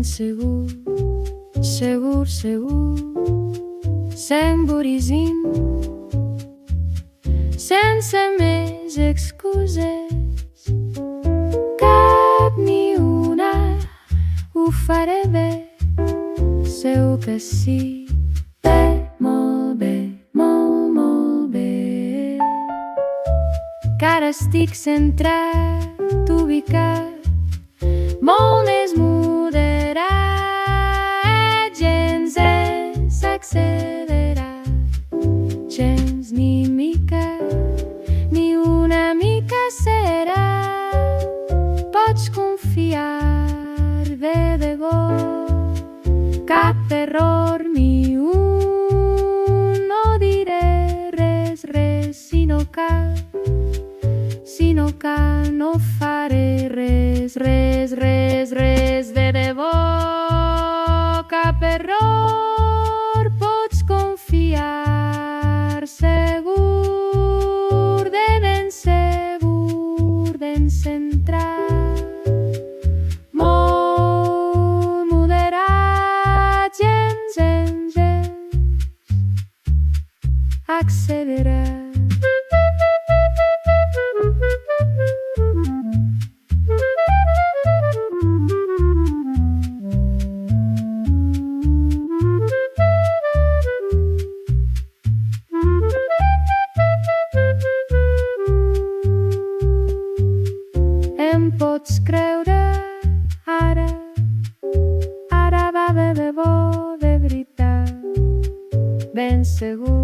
segur, segur, segur, seguríssim, sense més excuses, cap ni una, ho faré bé, segur que sí, bé, molt bé, molt, molt bé. Que ara estic centrat, ubicat, molt més moderat, gens és accelerat, gens ni mica, ni una mica serà. Pots confiar, ve de gos, cap error ni un, no diré res, res, sinó que no faré res, res, res, res, de debò, cap error, pots confiar, segur, ben centrat, molt moderat, gens, accelerat. Em pots creure ara, ara va de debò, de veritat, ben segur.